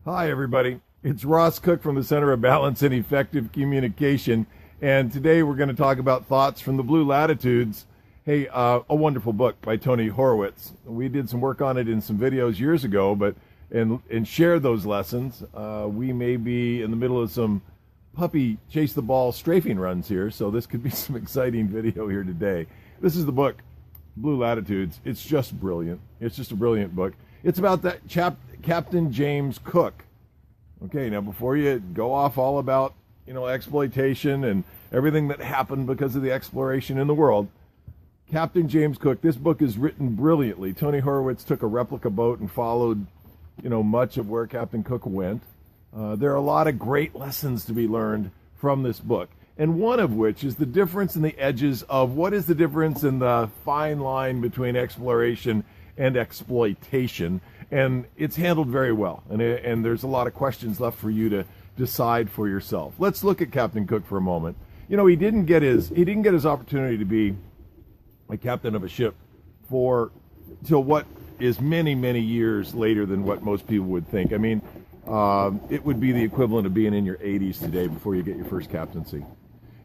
Hi, everybody. It's Ross Cook from the Center of Balance and Effective Communication, and today we're going to talk about thoughts from the Blue Latitudes. Hey, a wonderful book by Tony Horowitz. We did some work on it in some videos years ago, but and shared those lessons. We may be in the middle of some puppy chase the ball strafing runs here, so this could be some exciting video here today. This is the book, Blue Latitudes. It's just brilliant. It's just a brilliant book. It's about that Captain James Cook. Okay, now before you go off all about, exploitation and everything that happened because of the exploration in the world, Captain James Cook, this book is written brilliantly. Tony Horowitz took a replica boat and followed, much of where Captain Cook went. There are a lot of great lessons to be learned from this book, and one of which is the difference in the edges of what is the difference in the fine line between exploration and exploitation, and it's handled very well, and there's a lot of questions left for you to decide for yourself. Let's look at Captain Cook for a moment. He didn't get his opportunity to be a captain of a ship till what is many, many years later than what most people would think. I mean, it would be the equivalent of being in your 80s today before you get your first captaincy.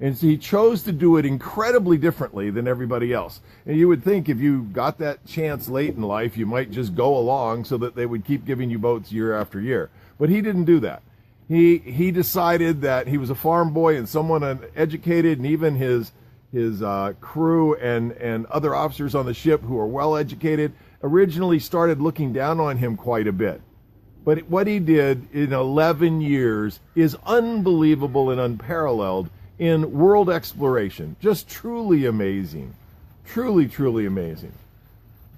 And so he chose to do it incredibly differently than everybody else. And you would think if you got that chance late in life, you might just go along so that they would keep giving you boats year after year. But he didn't do that. He decided that he was a farm boy and someone uneducated, and even his crew and other officers on the ship who are well educated originally started looking down on him quite a bit. But what he did in 11 years is unbelievable and unparalleled in world exploration. Just truly amazing. Truly, truly amazing.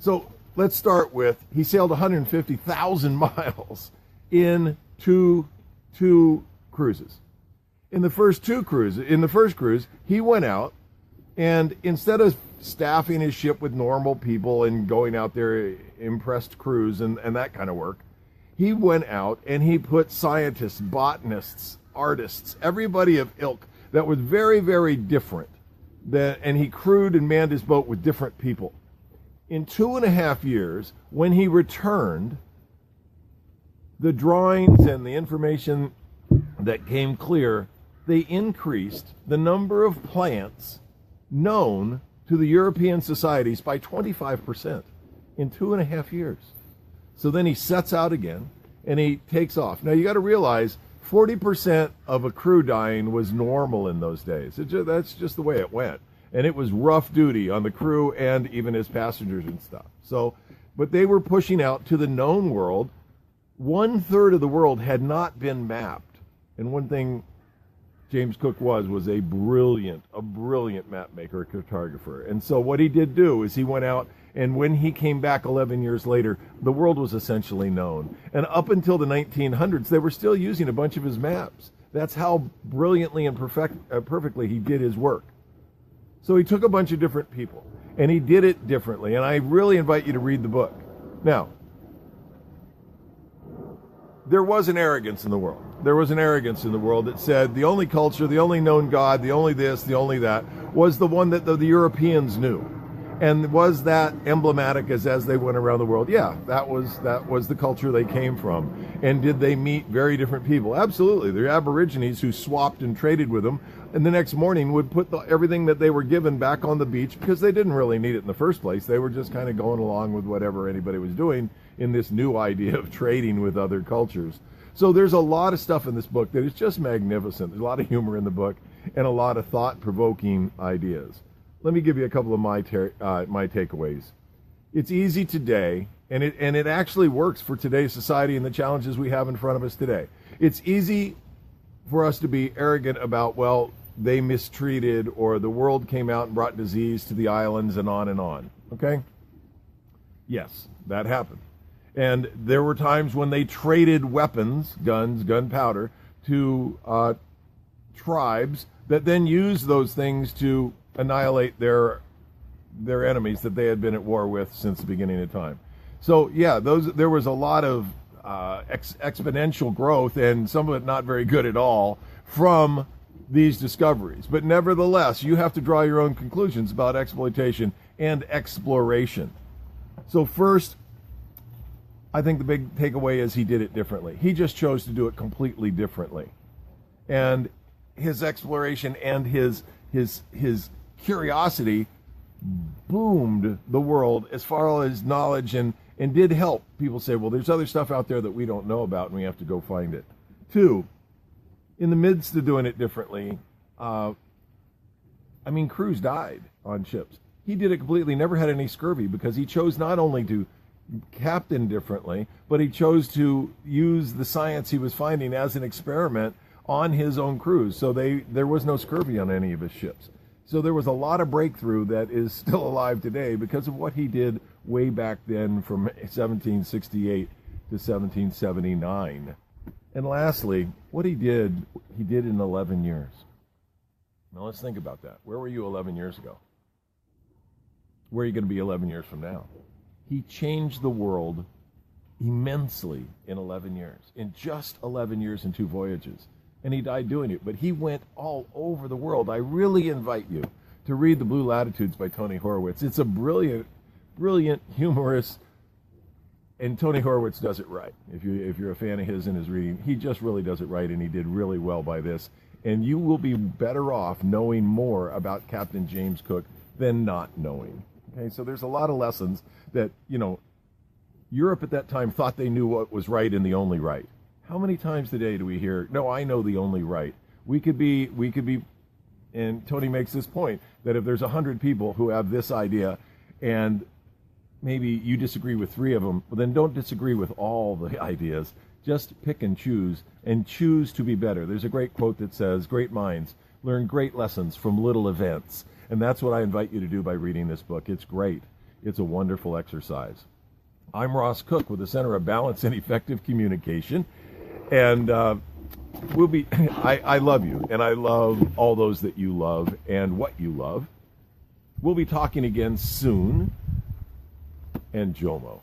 So let's start with, he sailed 150,000 miles in two cruises. In the first cruise, he went out, and instead of staffing his ship with normal people and going out there impressed crews and that kind of work, he went out and he put scientists, botanists, artists, everybody of ilk that was very, very different. And he crewed and manned his boat with different people. In 2.5 years, when he returned, the drawings and the information that came clear, they increased the number of plants known to the European societies by 25% in 2.5 years. So then he sets out again and he takes off. Now you got to realize 40% of a crew dying was normal in those days. That's just the way it went. And it was rough duty on the crew and even his passengers and stuff. But they were pushing out to the known world. 1/3 of the world had not been mapped. And one thing James Cook was a brilliant map maker, a cartographer. And so what he did do is he went out, and when he came back 11 years later, the world was essentially known. And up until the 1900s, they were still using a bunch of his maps. That's how brilliantly and perfectly he did his work. So he took a bunch of different people, and he did it differently. And I really invite you to read the book. Now, there was an arrogance in the world. There was an arrogance in the world that said the only culture, the only known God, the only this, the only that, was the one that the Europeans knew. And was that emblematic as they went around the world? Yeah, that was the culture they came from. And did they meet very different people? Absolutely. The Aborigines who swapped and traded with them, and the next morning would put everything that they were given back on the beach because they didn't really need it in the first place. They were just kind of going along with whatever anybody was doing in this new idea of trading with other cultures. So there's a lot of stuff in this book that is just magnificent. There's a lot of humor in the book and a lot of thought-provoking ideas. Let me give you a couple of my takeaways. It's easy today, and it actually works for today's society and the challenges we have in front of us today. It's easy for us to be arrogant about, well, they mistreated, or the world came out and brought disease to the islands, and on, okay? Yes, that happened. And there were times when they traded weapons, guns, gunpowder, to tribes that then used those things to annihilate their enemies that they had been at war with since the beginning of time. So yeah, there was a lot of exponential growth, and some of it not very good at all, from these discoveries. But nevertheless, you have to draw your own conclusions about exploitation and exploration. So first, I think the big takeaway is he did it differently. He just chose to do it completely differently. And his exploration and his curiosity boomed the world as far as knowledge, and did help people say, well, there's other stuff out there that we don't know about and we have to go find it. Two, in the midst of doing it differently, crews died on ships. He did it completely, never had any scurvy, because he chose not only to captain differently, but he chose to use the science he was finding as an experiment on his own crews. So there was no scurvy on any of his ships. So there was a lot of breakthrough that is still alive today because of what he did way back then from 1768 to 1779. And lastly, what he did in 11 years. Now let's think about that. Where were you 11 years ago? Where are you going to be 11 years from now? He changed the world immensely in 11 years. In just 11 years and 2 voyages. And he died doing it. But he went all over the world. I really invite you to read The Blue Latitudes by Tony Horwitz. It's a brilliant, humorous, and Tony Horwitz does it right. If you're a fan of his and his reading, he just really does it right, and he did really well by this. And you will be better off knowing more about Captain James Cook than not knowing. Okay, so there's a lot of lessons that, Europe at that time thought they knew what was right and the only right. How many times today do we hear, no, I know the only right? We could be, and Tony makes this point, that if there's 100 people who have this idea, and maybe you disagree with 3 of them, well, then don't disagree with all the ideas. Just pick and choose to be better. There's a great quote that says, great minds learn great lessons from little events. And that's what I invite you to do by reading this book. It's great. It's a wonderful exercise. I'm Ross Cook with the Center of Balance and Effective Communication. And I love you, and I love all those that you love and what you love. We'll be talking again soon. And Jomo.